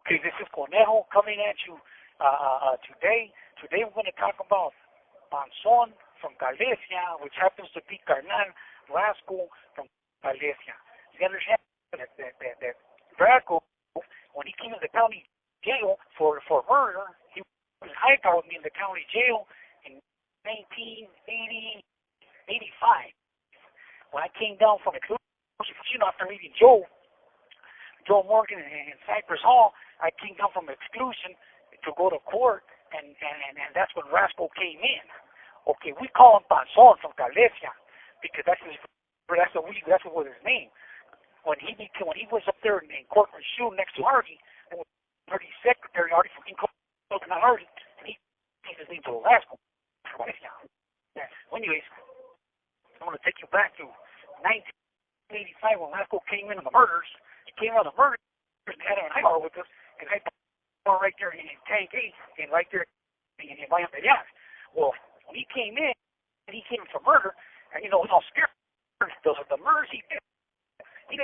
Okay, this is Conejo coming at you today. Today we're going to talk about Panzon from Galicia, which happens to be Carnal Rascal from Galicia. You understand that Rascal, when he came to the county jail for murder, he was hideout me in the county jail in 1985. When I came down from the after meeting Joe Morgan in Cypress Hall, I came down from exclusion to go to court, and that's when Rascal came in. Okay, we call him Panzon from Galicia because that's what was his name. When he was up there in Corcoran Shoe next to Harvey, and Harvey's secretary, Harvey fucking not Harvey, and he changed his name to Rascal. Anyways, I'm going to take you back to 1985 when Rascal came in on the murders. He came out of the murders and had an eye with us, and I right there in Tank 8 and right there in Valle Imperial. Well, when he came in, and he came for murder, and he was all scared. The murders he did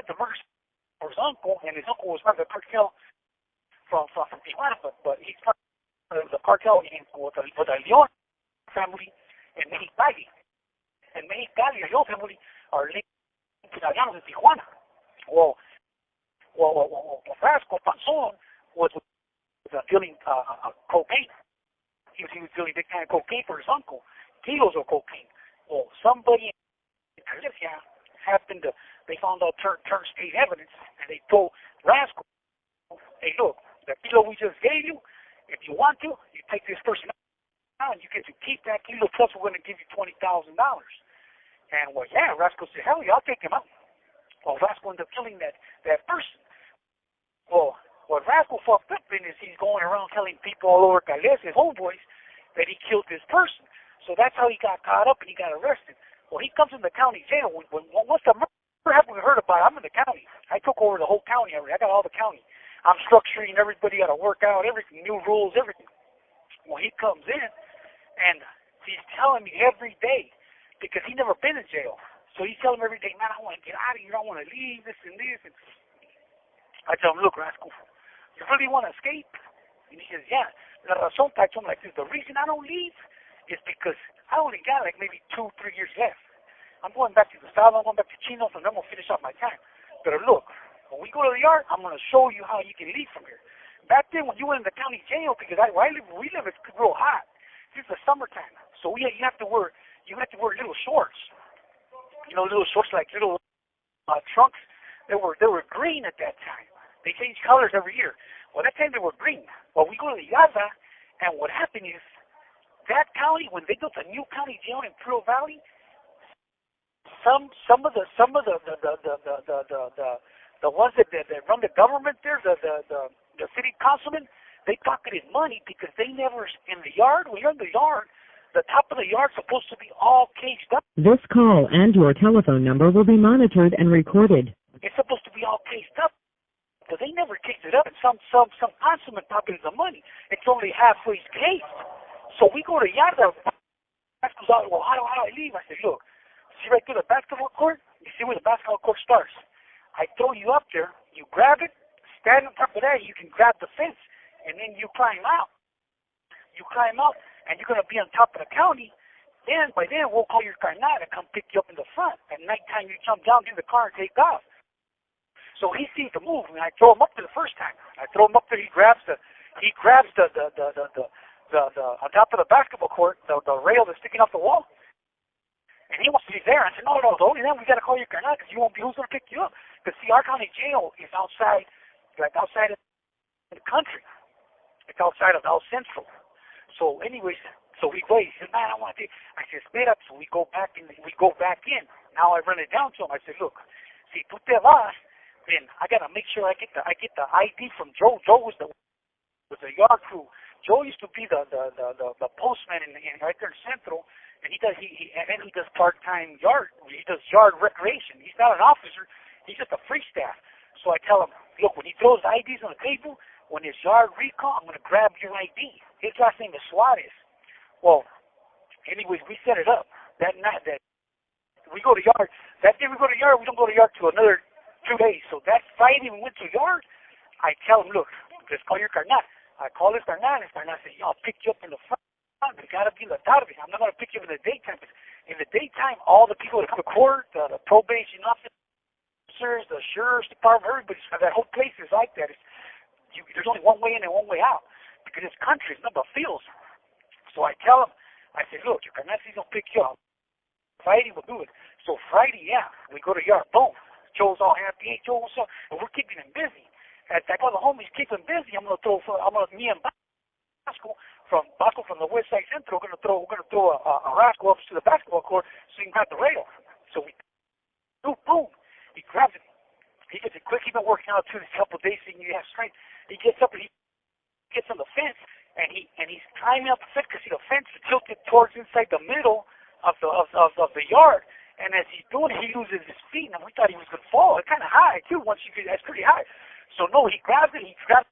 the murders for his uncle, and his uncle was part of the cartel from Tijuana, but he's part of the cartel with the Leon family and Mexicali. And Mexicali and Leon family are linked to the Llanos in Tijuana. Well, Rascal Panzon was dealing cocaine. He was dealing big kind of cocaine for his uncle, kilos of cocaine. Well, somebody in Galicia they found out turn state evidence, and they told Rascal, hey, look, the kilo we just gave you, if you want to, you take this person out, and you get to keep that kilo, plus we're going to give you $20,000. And, well, yeah, Rascal said, hell yeah, I'll take him out. Well, Rascal ended up killing that person. Well, what Rascal fucked up in is he's going around telling people all over Galicia, his homeboys, that he killed this person. So that's how he got caught up and he got arrested. Well, he comes in the county jail. Once the murder happened, we heard about it. I'm in the county. I took over the whole county. I got all the county. I'm structuring everybody, got to work out everything, new rules, everything. Well, he comes in, and he's telling me every day, because he never been in jail. So he's telling me every day, man, I want to get out of here. I want to leave, this and this. And I tell him, look, Rascal, you really want to escape? And he says, yeah. La razón, I told him like this, the reason I don't leave is because I only got like maybe 2-3 years left. I'm going back to the South, I'm going back to Chinos, and then we'll finish up my time. But look, when we go to the yard, I'm going to show you how you can leave from here. Back then, when you went in the county jail, because we live, it's real hot. This is the summertime, so you have to wear little shorts. Little shorts like little trunks. They were green at that time. They change colors every year. Well, that time they were green. Well, we go to the Yarda, and what happened is that county, when they built a new county jail in Pearl Valley, some of the ones that run the government there, the city councilmen, they pocketed money because they never in the yard. When you're in the yard, the top of the yard's supposed to be all caged up. This call and your telephone number will be monitored and recorded. It's supposed to be all caged up, but they never caged it up. And some councilman pocketed the money. It's only halfway caged. So we go to Yarda. Rascal's out. Well, how do I leave? I said, look, see right through the basketball court? You see where the basketball court starts? I throw you up there. You grab it. Stand on top of that. You can grab the fence, and then you climb out. You climb out, and you're going to be on top of the county. Then, by then, we'll call your carnal to come pick you up in the front. At nighttime, you jump down in the car and take off. So he sees the move, and I throw him up there the first time. I throw him up there. He grabs the on top of the basketball court, the rail that's sticking off the wall, and he wants to be there. I said, no, only then we got to call your carnal because you won't be. Who's going to pick you up? Because see, our county jail is outside of the country. It's outside of El Centro. So, anyways, we wait. He said, man, I want to. I said, split up. So we go back in. Now I run it down to him. I said, look, si tú te vas, then I got to make sure I get the ID from Joe. Joe was the yard crew. Joe used to be the postman in right there in Central, and he does part-time yard. He does yard recreation. He's not an officer. He's just a free staff. So I tell him, look, when he throws IDs on the table, when it's yard recall, I'm going to grab your ID. His last name is Suarez. Well, anyways, we set it up that night. That we go to yard. That day we go to yard. We don't go to yard till another 2 days. So that Friday we went to yard. I tell him, look, let's call your carnal. I call his carnal, and carnal says, I'll pick you up in the front. But it got to be in the tarde. I'm not going to pick you up in the daytime. In the daytime, all the people that come to court, the probation officers, the sheriff's department, everybody, that whole place is like that. There's only one way in and one way out because it's country, it's not about fields. So I tell him, I say, look, your carnal says he'll pick you up. Friday we'll do it. So Friday, yeah, we go to yard. Boom. Joe's all happy. Hey, Joe, what's up? And we're keeping him busy. As I call the homies, keep him busy. Me and Rascal from the West Side Central, we're gonna throw a Rascal up to the basketball court so he can grab the rail. So we do, boom. He grabs it. He gets it quick. He's been working out too. This couple of days, so he has strength. He gets up and he gets on the fence, and he's climbing up the fence because the fence is tilted towards inside the middle of the yard. And as he's doing it, he loses his feet, and we thought he was gonna fall. It's kind of high too. That's pretty high. So no, he grabs it. He grabs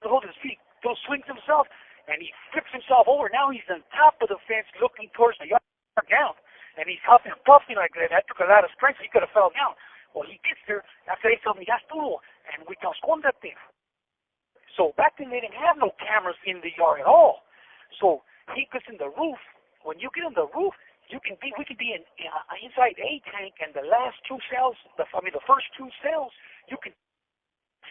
to hold his feet. Bill swings himself, and he flips himself over. Now he's on top of the fence looking towards the yard down. And he's huffing and puffing like that. That took a lot of strength. He could have fell down. Well, he gets there. After they tell me, ya estuvo. And we can escóndete. So back then, they didn't have no cameras in the yard at all. So he gets in the roof. When you get in the roof, we can be inside a tank, and the last two cells, the first two cells, you can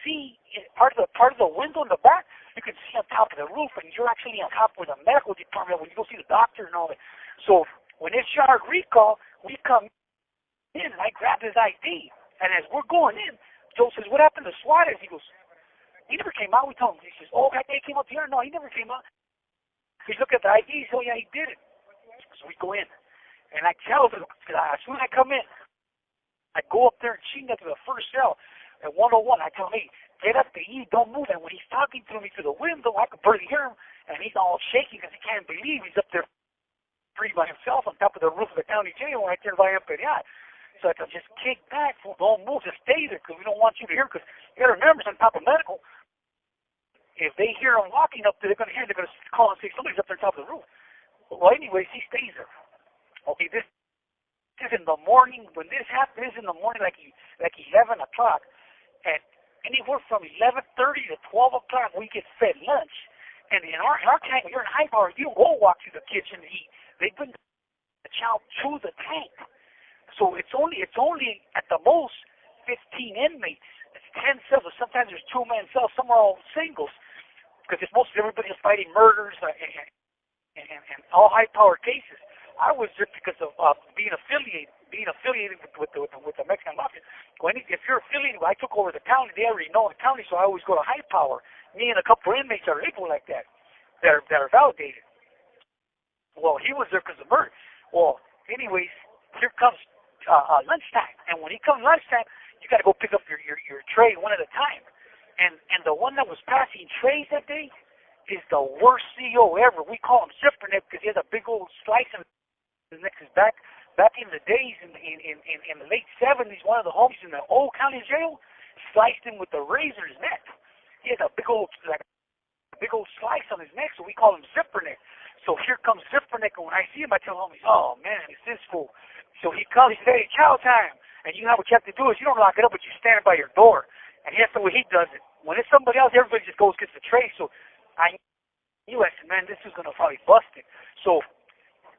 see part of the window in the back. You can see on top of the roof, and you're actually on top with the medical department when you go see the doctor and all that. So when it's yard recall, we come in, and I grab his ID, and as we're going in, Joe says, "What happened to Suarez?" He goes, "He never came out." We told him. He says, "Oh, that day came out here." No, he never came out. He look at the ID. He says, "Oh yeah, he did it." So we go in, and I tell him, as soon as I come in, I go up there and chin up to the first cell at 101. I tell him, "Hey, get up to E, don't move." And when he's talking to me through the window, I can barely hear him, and he's all shaky because he can't believe he's up there free by himself on top of the roof of the county jail right there by Imperial. So I tell him, just kick back, fool, don't move, just stay there because we don't want you to hear. Because you got to remember, it's on top of medical. If they hear him walking up there, they're going to call and say somebody's up there on top of the roof. Well, anyways, he stays there. Okay, this is in the morning. When this happens, this is in the morning, like 11 o'clock. And anywhere from 11:30 to 12 o'clock, we get fed lunch. And in our tank, when you're in high power, you don't go walk to the kitchen and eat. They bring the chow to the tank. So it's only at the most 15 inmates. It's 10 cells. Sometimes there's 2-man cells. Some are all singles because it's mostly everybody is fighting murders and all high-powered cases. I was there because of being affiliated with the Mexican mafia. If you're affiliated, I took over the county. They already know the county, so I always go to high power. Me and a couple of inmates are able like that. That are validated. Well, he was there because of murder. Well, anyways, here comes lunchtime, and when he comes lunchtime, you got to go pick up your tray one at a time. And the one that was passing trays that day is the worst CEO ever. We call him Zipperneck because he has a big old slice in his neck. Back in the days in the late 70s, one of the homies in the old county jail sliced him with a razor in his neck. He had a big old slice on his neck, so we call him Zipperneck. So here comes Zipperneck, and when I see him, I tell homies, "Oh man, it's this fool." So he comes, he says, "Hey, chow time." And you know what you have to do is you don't lock it up, but you stand by your door. And that's the way he does it. When it's somebody else, everybody just goes gets the tray. So I said, man, this is gonna probably bust it. So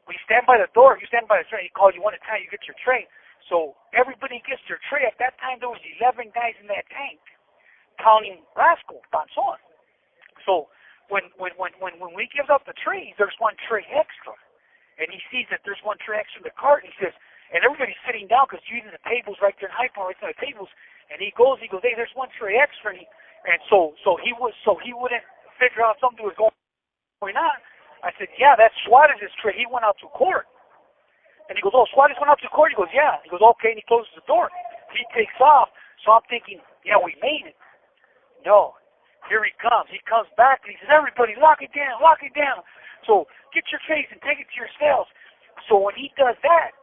we stand by the door, you stand by the tray, he calls you one at a time, you get your tray. So everybody gets their tray. At that time, there was 11 guys in that tank, counting Rascal, Bonson. So when we give up the trays, there's one tray extra. And he sees that there's one tray extra in the cart, and he says, and everybody's sitting down because using the tables right there in high power, right there on the tables, and he goes, hey, there's one tray extra, and so he wouldn't figure out something was going on. I said, yeah, that's Suarez's tray. He went out to court. And he goes, oh, Suarez went out to court? He goes, yeah. He goes, okay, and he closes the door. He takes off. So I'm thinking, yeah, we made it. No. Here he comes. He comes back, and he says, everybody, lock it down, lock it down. So get your trays and take it to your cells. So when he does that,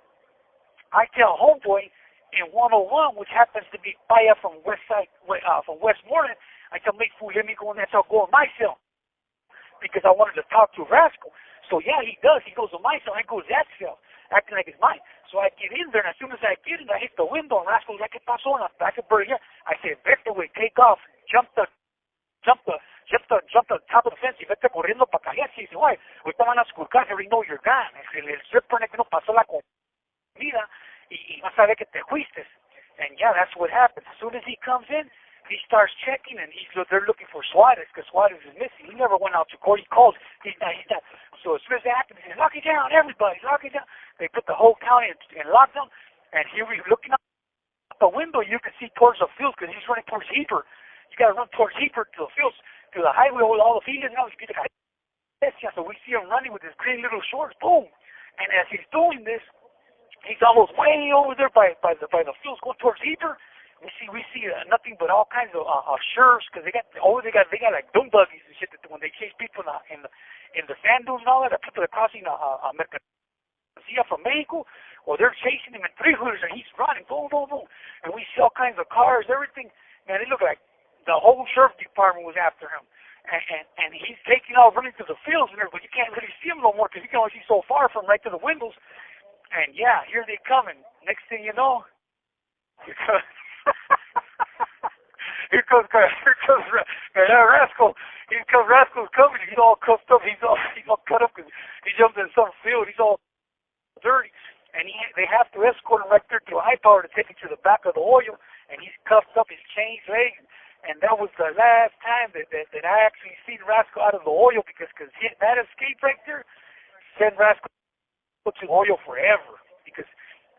I tell homeboy in 101, which happens to be Paya from Westmoreland, I tell him, fool, let me go in there, so I'll go in my cell. Because I wanted to talk to Rascal. So yeah, he does. He goes to my cell, I go to that cell, acting like it's mine. So I get in there, and as soon as I get in, I hit the window, and Rascal's like, ¿qué pasó? And I'm back at Burger. I said, Vector, wait, take off, jump the jumped on top of the fence y vete corriendo para callarse. Y dice, oye, ahorita van a esculcar, they already know you're gone. El stripper no pasó la comida y vas a ver que te fuiste. And yeah, that's what happens. As soon as he comes in, he starts checking, and they're looking for Suarez because Suarez is missing. He never went out to court. He calls. He's not. So as soon as that happens, he says, lock it down, everybody, lock it down. They put the whole county in lockdown, and here we're looking out the window. You can see towards the fields because he's running towards Heber. You got to run towards Heber to the fields, to the highway with all the fields. Now, so we see him running with his green little shorts. Boom! And as he's doing this, he's almost way over there by the fields going towards Heber. We see nothing but all kinds of sheriffs because they got like doom buggies and shit that when they chase people in the sand dunes and all that. People that are crossing Mercancía from Mexico, or they're chasing him in three-wheelers and he's running, boom, boom, boom. And we see all kinds of cars, everything. Man, it looked like the whole sheriff department was after him. And he's taking off running to the fields and there, but you can't really see him no more because you can only see so far from right to the windows. And yeah, here they come. And next thing you know, here comes Rascal. Rascal's coming. He's all cuffed up. He's all cut up because he jumped in some field. He's all dirty, and they have to escort him right there to high power to take him to the back of the oil. And he's cuffed up, his chains, legs, and that was the last time that I actually seen Rascal out of the oil because that escape right there sent Rascal to oil forever because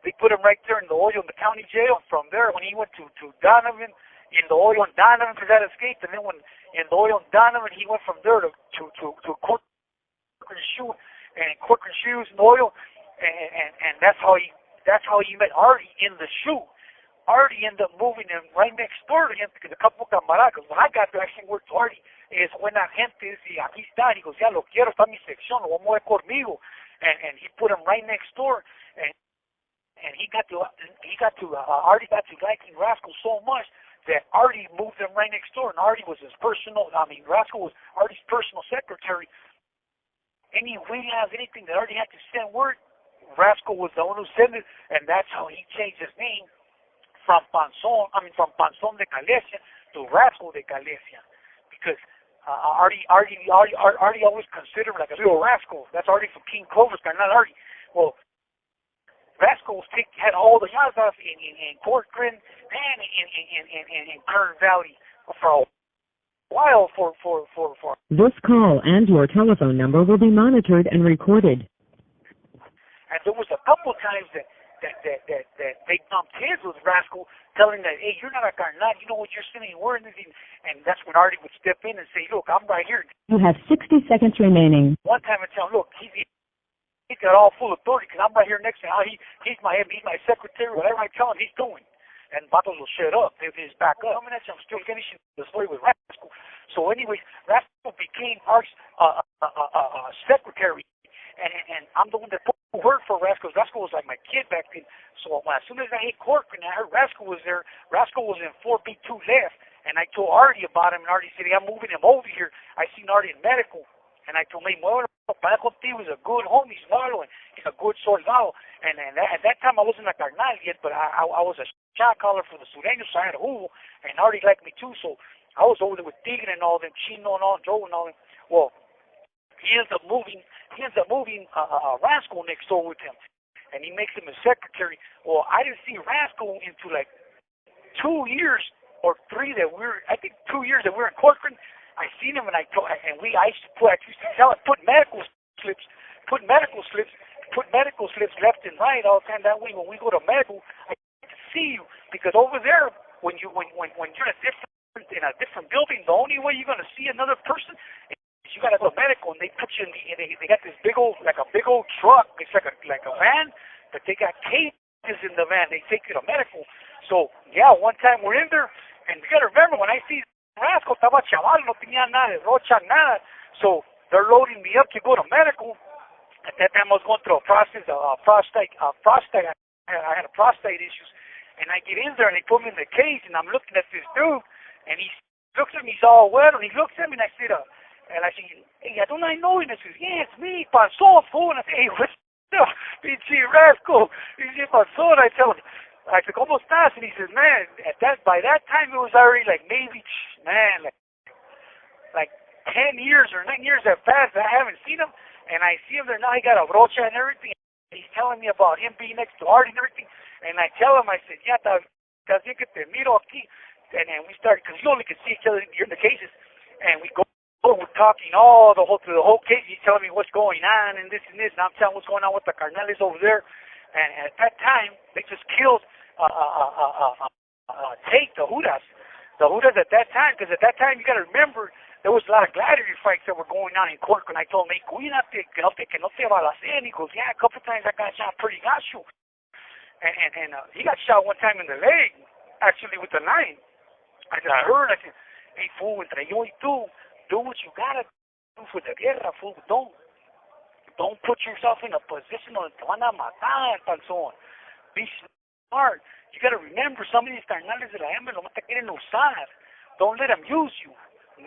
they put him right there in the oil in the county jail. From there, when he went to Donovan, in the oil in Donovan for that escape, and then when in the oil in Donovan, he went from there to Corcoran Shoe and Corcoran Shoes and oil, and that's how he met Artie in the shoe. Artie ended up moving him right next door to him because a couple camaradas. When I got there, I actually worked to Artie. Es buena gente, y aquí está. He goes, ya lo quiero, está en mi sección, lo vamos a ver conmigo. And he put him right next door, and Artie got to liking Rascal so much that Artie moved him right next door, and Artie was Rascal was Artie's personal secretary. Any wheelhouse, anything that Artie had to send word, Rascal was the one who sent it, and that's how he changed his name from Panzón de Calesia to Rascal de Calesia, because Artie always considered him like a little rascal. That's Artie from King Clover's guy, not Artie. Well, Rascal had all the yazas in Corcoran and in Kern Valley for a while. This call and your telephone number will be monitored and recorded. And there was a couple times that they bumped heads with Rascal, telling that, hey, you're not a carnal, you know what you're saying, we're in this, and that's when Artie would step in and say, look, I'm right here. You have 60 seconds remaining. One time I tell him, look, he's got all full authority because I'm right here next to him. He's my secretary, whatever I tell him, he's doing. And Battles will shut up if he's back up. I mean, I'm still finishing the story with Rascal. So anyways, Rascal became Art's secretary. And I'm the one that put the word for Rascal. Rascal was like my kid back then. So as soon as I hit Corcoran, I heard Rascal was there. Rascal was in 4B2 left. And I told Artie about him, and Artie said, hey, I'm moving him over here. I seen Artie in medical. And I told him, well, he was a good homie, he's malo, and he's a good soldado. And at that time, I wasn't a carnal yet, but I was a shot caller for the Sureños, so I had a Hugo, and Artie liked me too, so I was over there with Tigre and all them, Chino and all, Joe and all them. Well, he ends up moving Rascal next door with him, and he makes him his secretary. Well, I didn't see Rascal into like 2 years or 3 that I think 2 years that we were in Corcoran. I seen him, and I used to put medical slips left and right all the time. That way, when we go to medical, I get to see you, because over there, when you're in a different building, the only way you're gonna see another person is you gotta go to medical, and they put you in they got this big old truck. It's like a van, but they got cages in the van. They take you to medical. So yeah, one time we're in there, and you gotta remember, when I see Rascal, estaba chaval, no tenía nada de rocha, nada. So they're loading me up to go to medical. At that time, I was going through a process of prostate. I had a prostate issues, and I get in there, and they put me in the cage, and I'm looking at this dude, and he looks at me, he's all wet, and he looks at me, and I said, hey, don't I know you? And he says, yeah, it's me, Panzón, fool. And I say, hey, what's up, pinche Rascal? He said, Panzón. I tell him, I said, ¿cómo estás? And he says, man, by that time, it was already like maybe, man, like 10 years or 9 years have passed, I haven't seen him, and I see him there now. He got a brocha and everything. He's telling me about him being next to Artie and everything, and I tell him, I said, yeah, because you get the miro aquí, and then we started, because you only can see each other in the cases, and we go. We're talking through the whole case. He's telling me what's going on and this, and I'm telling what's going on with the carnales over there. And at that time, they just killed Tate, the Judas at that time. Because at that time, you got to remember, there was a lot of gladiator fights that were going on in court. And I told him, hey, cuídate, que no te balacen. He goes, yeah, a couple times I got shot pretty gacho. And he got shot one time in the leg, actually with the knife. I said, I heard. I said, hey, fool, entre yo y tú, do what you gotta do for the guerra, fool. Don't put yourself in a position donde te van a matar, and so on. Be smart. You gotta remember, some of these carnales de la hembra no te quieren usar. Don't let them use you.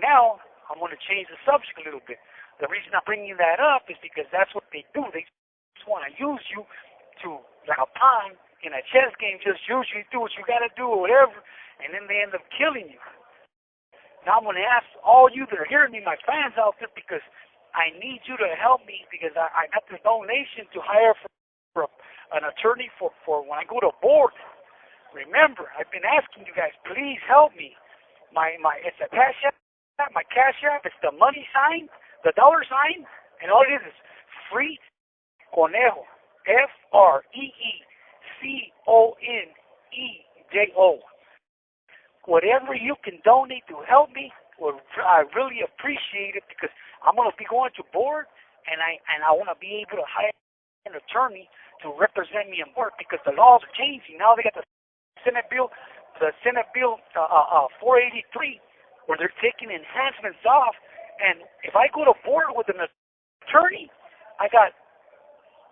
Now, I'm going to change the subject a little bit. The reason I'm bringing that up is because that's what they do. They just want to use you to, like a pawn in a chess game, just use you, do what you gotta do or whatever, and then they end up killing you. Now I'm going to ask all you that are hearing me, my fans out there, because I need you to help me, because I got this donation to hire for an attorney for when I go to board. Remember, I've been asking you guys, please help me. It's a cash app, my cash app, it's the money sign, the dollar sign, and all it is free conejo, FREECONEJO. Whatever you can donate to help me, I really appreciate it, because I'm going to be going to board, and I want to be able to hire an attorney to represent me in court, because the laws are changing. Now they got the Senate Bill 483, where they're taking enhancements off, and if I go to board with an attorney, I got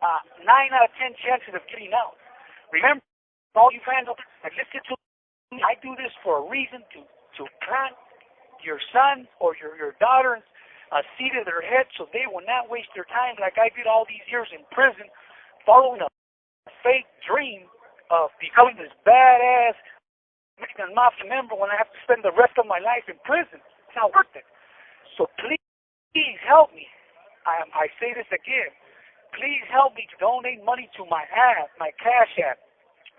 9 out of 10 chances of getting out. Remember, all you fans out there, listen to I do this for a reason, to plant your son or your daughter a seed in their head so they will not waste their time like I did all these years in prison following a fake dream of becoming this badass Mexican mafia member when I have to spend the rest of my life in prison. It's not worth it. So please help me. I say this again. Please help me to donate money to my app, my cash app.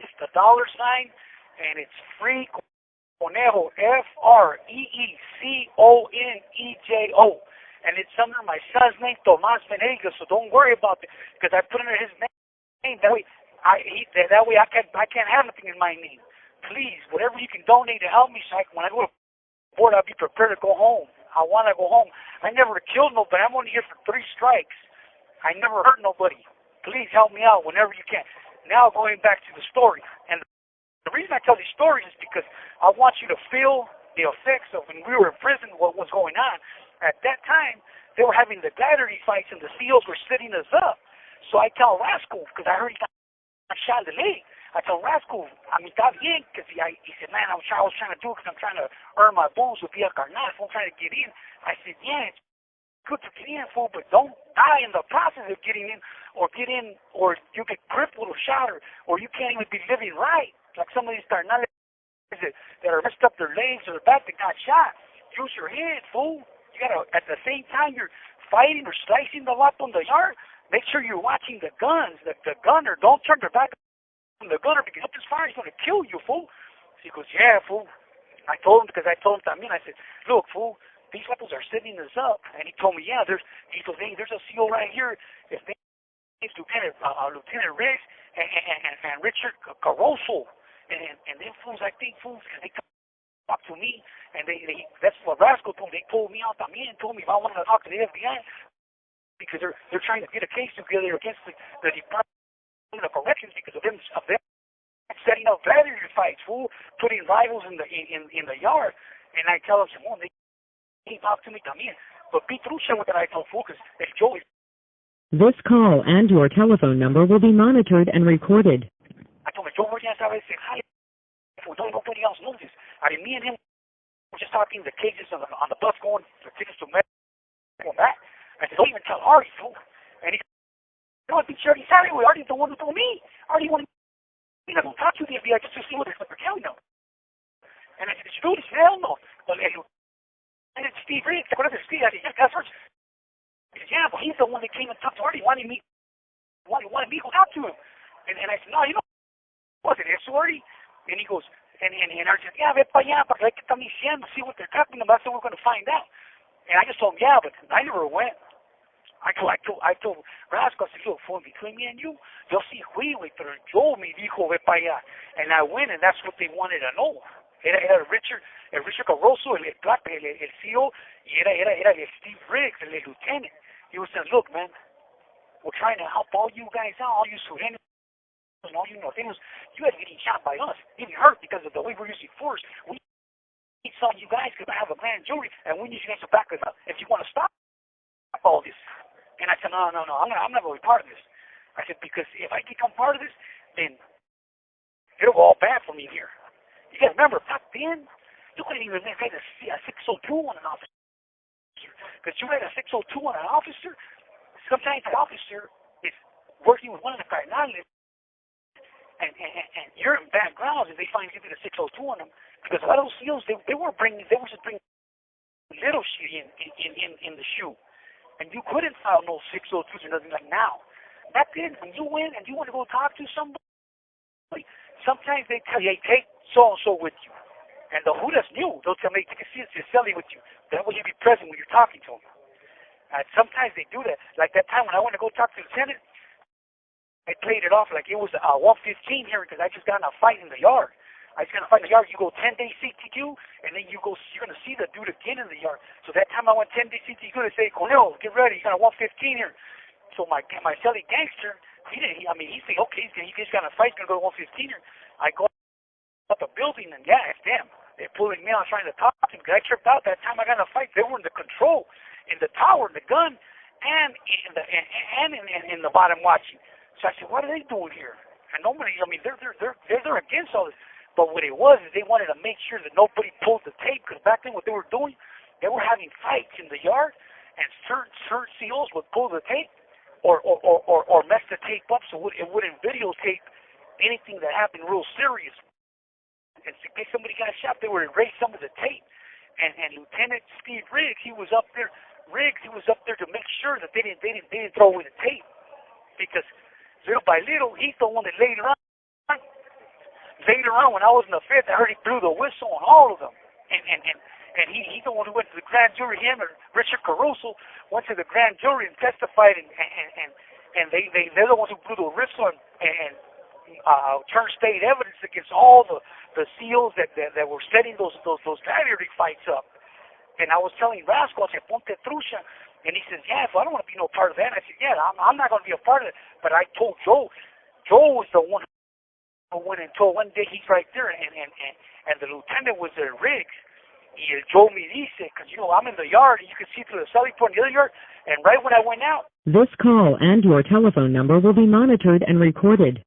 It's the dollar sign, and it's free conejo, FREECONEJO, and it's under my son's name, Tomas Venegas. So don't worry about it, because I put under his name. That way, I can't have anything in my name. Please, whatever you can donate to help me, so when I go to board, I'll be prepared to go home. I want to go home. I never killed nobody. I'm only here for 3 strikes. I never hurt nobody. Please help me out whenever you can. Now going back to the story, and the reason I tell these stories is because I want you to feel the effects of when we were in prison, what was going on. At that time, they were having the gladiator fights, and the SEALs were setting us up. So I tell Rascal, because I heard he got shot in the leg, I tell Rascal, está bien, because he said, man, I was trying to do it because I'm trying to earn my booze with Via Carnal. I'm trying to get in. I said, yeah, it's good to get in, fool, but don't die in the process of getting in, or you get crippled or shot, or you can't even be living right. Like some of these carnales that are messed up their legs or their back that got shot. Use your head, fool. You gotta, at the same time you're fighting or slicing the lot on the yard, make sure you're watching the guns. The gunner, don't turn their back on the gunner, because if this fire is gonna kill you, fool. So he goes, yeah, fool. I told him también, I said, look, fool, these weapons are setting us up. And he told me, yeah, there's a SEAL right here. His name is Lieutenant Riggs and Richard Caruso. And them fools, I think, because they come up to me, and that's what Rascal told me. They pulled me out también and told me if I wanted to talk to the FBI, because they're trying to get a case together against the Department of Corrections because of them setting up gladiator fights, fool, putting rivals in the yard. And I tell them, well, they talk to me también. But be trucha with that I told, fool, because if Joe is... This call and your telephone number will be monitored and recorded. I told him, Joe, ya sabes, nobody else knows this. I mean, me and him were just talking the cases on the bus going, the tickets to Mexico, going back. I said, don't even tell Artie, fool. And he said, no, I think Artie said anyway. Artie's the one who told me. Artie wanted me to talk to the FBI just to see what they're telling them. And I said, did you do this? Hell no. But and it's Steve Riggs. ¿Te acuerdas de Steve? I said, wanted me to go talk to him. And I said, no, you know, wasn't it, sorry? And he goes, and I said, yeah, ve para allá, para que están diciendo, see what they're talking about, that's what we're going to find out. And I just told him, yeah, but I never went. I told Rascal, I said, look, for between me and you, yo sí fui, güey, pero yo me dijo, ve para allá. And I went, and that's what they wanted to know. Era Richard Caruso, el CEO, y era el Steve Riggs, el lieutenant. He was saying, look, man, we're trying to help all you guys out, all you Sureños, and all you Norteños. You guys getting shot by us, getting hurt because of the way we're using force. We need some of you guys because I have a grand jury, and we need you guys to back us up if you want to stop all this. And I said, no, I'm not going to be part of this. I said, because if I become part of this, then it'll go all bad for me here. You guys remember, back then, you couldn't even write a 602 on an officer. Because you write a 602 on an officer, sometimes the officer is working with one of the crimaianl, and you're in bad grounds if they find you did a 602 on them. Because a lot of those SEALs, they were just bringing little shit in the shoe. And you couldn't file no 602s or nothing like now. Back then, when you went and you want to go talk to somebody, sometimes they tell you, hey, take so-and-so with you. And the Judas knew. They'll tell me, take a Ciselli with you. That way you'll be present when you're talking to him. And sometimes they do that. Like that time when I went to go talk to the Lieutenant, I played it off like it was 115 here because I just got in a fight in the yard. I just got in a fight in the yard. You go 10 days CTQ, and then you're going to see the dude again in the yard. So that time I went 10 days CTQ, they say, Cornel, get ready. You got a 115 here. So my Celly gangster, he said, okay, he just got in a fight, he's going to go to 115 here. I go up the building, and yeah, it's them. They're pulling me out trying to talk to me because I tripped out that time I got in a fight. They were in the control, in the tower, in the gun, and in the bottom watching. So I said, what are they doing here? And nobody, they're against all this. But what it was is they wanted to make sure that nobody pulled the tape because back then what they were doing, they were having fights in the yard, and certain SEALs would pull the tape or mess the tape up so it wouldn't videotape anything that happened real serious. And in case somebody got shot, they would erase some of the tape. And Lieutenant Steve Riggs, he was up there to make sure that they didn't throw away the tape because little by little, he's the one that later on, when I was in the Fed, I heard he blew the whistle on all of them. And he's the one who went to the grand jury. Him and Richard Caruso went to the grand jury and testified, and they're the ones who blew the whistle and turned state evidence against all the SEALs that were setting those gladiator fights up. And I was telling Rascal, I said, ponte trucha. And he says, yeah, so I don't want to be no part of that. And I said, yeah, I'm not going to be a part of it. But I told Joe. Joe was the one who went and told one day he's right there, and the lieutenant was at Riggs. Y el Joe me dice, because, I'm in the yard, and you can see through the celly port in the other yard. And right when I went out. This call and your telephone number will be monitored and recorded.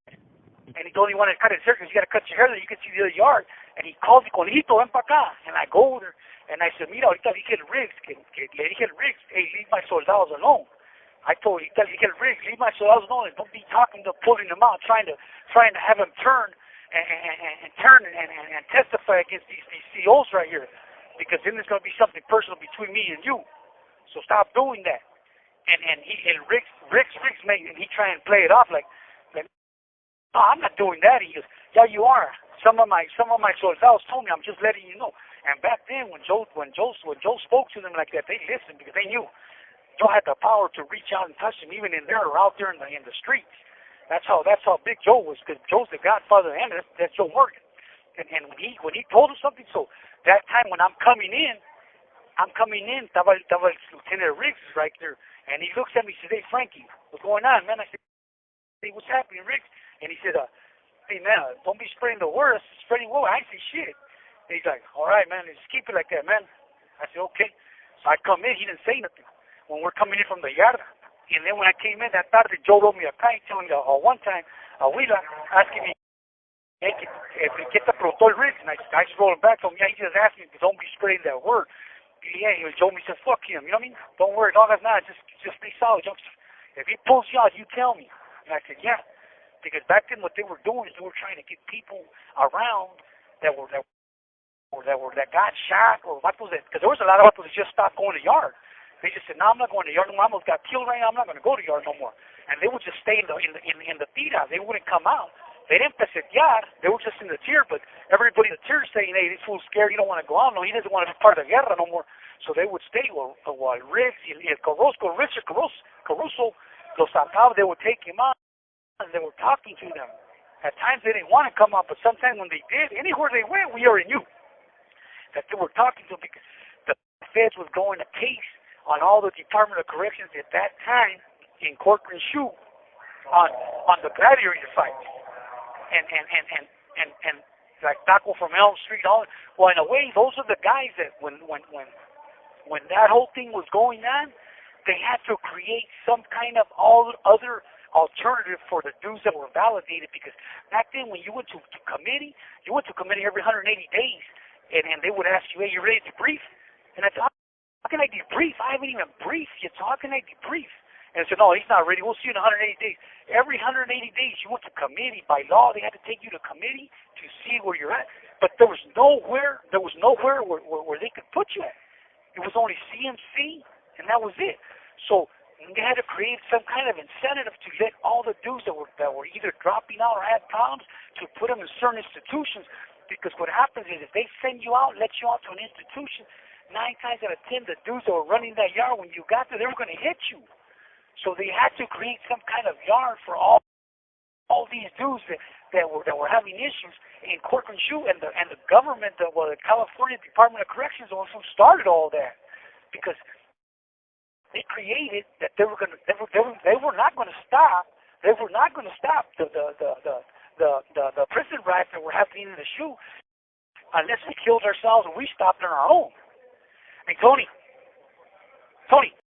And he told me he wanted to cut his hair because you got to cut your hair there. You can see the other yard. And he calls me, Conejito, ven para acá. And I go over there. And I said, mira, ahorita le dije al Riggs, le dije al Riggs, hey, leave my soldados alone. I told him, le dije al Riggs, leave my soldados alone, and don't be talking to pulling them out, trying to have them turn and testify against these CEOs right here, because then there's going to be something personal between me and you. So stop doing that. And Riggs made, and he try and play it off like, no, I'm not doing that. He goes, yeah, you are. Some of my soldados told me. I'm just letting you know. And back then, when Joe spoke to them like that, they listened because they knew Joe had the power to reach out and touch them, even in there or out there in the streets. That's how big Joe was, because Joe's the godfather, and that's Joe Morgan. And when he told us something, so that time when I'm coming in, estaba Lieutenant Riggs right there, and he looks at me and says, hey, Frankie, what's going on, man? I said, hey, what's happening, Riggs? And he said, hey, man, don't be spreading the word. Spreading what? I ain't say shit. And he's like, all right, man, just keep it like that, man. I said, okay. So I come in, he didn't say nothing. When we're coming in from the yard, and then when I came in that tarde, Joe wrote me a kite telling me one time, Wheeler asking me, hey, ¿qué te preguntó el Riggs? And I just rolled him back, told him, yeah, he just asked me, don't be spreading that word. Yeah, Joe me says, fuck him, you know what I mean? Don't worry, no, that's not, just be solid. If he pulls you out, you tell me. And I said, yeah. Because back then what they were doing is they were trying to get people around that got shot or vatos that, because there was a lot of vatos that just stopped going to yard. They just said, no, I'm not going to yard no more. I almost got killed right now. I'm not going to go to yard no more. and they would just stay in the tira. They wouldn't come out. They didn't pesetear. They were just in the tier, but everybody in the tier saying, hey, this fool's scared. He don't want to go out. No, he doesn't want to be part of the guerra no more. So they would stay while Riggs y el Richard Caruso los sacaba. They would take him out, and they were talking to them. At times they didn't want to come out, but sometimes when they did, anywhere they went, we already knew that they were talking to them because the feds was going to case on all the Department of Corrections at that time in Corcoran Shoe on the gladiator fights. And like Taco from Elm Street, well, in a way, those are the guys that when that whole thing was going on, they had to create some kind of other alternative for the dudes that were validated, because back then when you went to committee every 180 days, and they would ask you, hey, you ready to debrief? And I said, how can I debrief? I haven't even briefed yet, so how can I debrief? And I said, no, he's not ready. We'll see you in 180 days. Every 180 days, you went to committee. By law, they had to take you to committee to see where you're at. But there was nowhere where they could put you at. It was only CMC, and that was it. So they had to create some kind of incentive to let all the dudes that were either dropping out or had problems to put them in certain institutions. Because what happens is if they send you out, let you out to an institution, 9 times out of 10, the dudes that were running that yard, when you got there, they were going to hit you. So they had to create some kind of yard for all these dudes that were having issues in Corcoran Shoe, and the government, the California Department of Corrections, the ones who started all that, because they created that they were not going to stop the prison riots that were happening in the shoe unless we killed ourselves and we stopped on our own. Hey, Tony.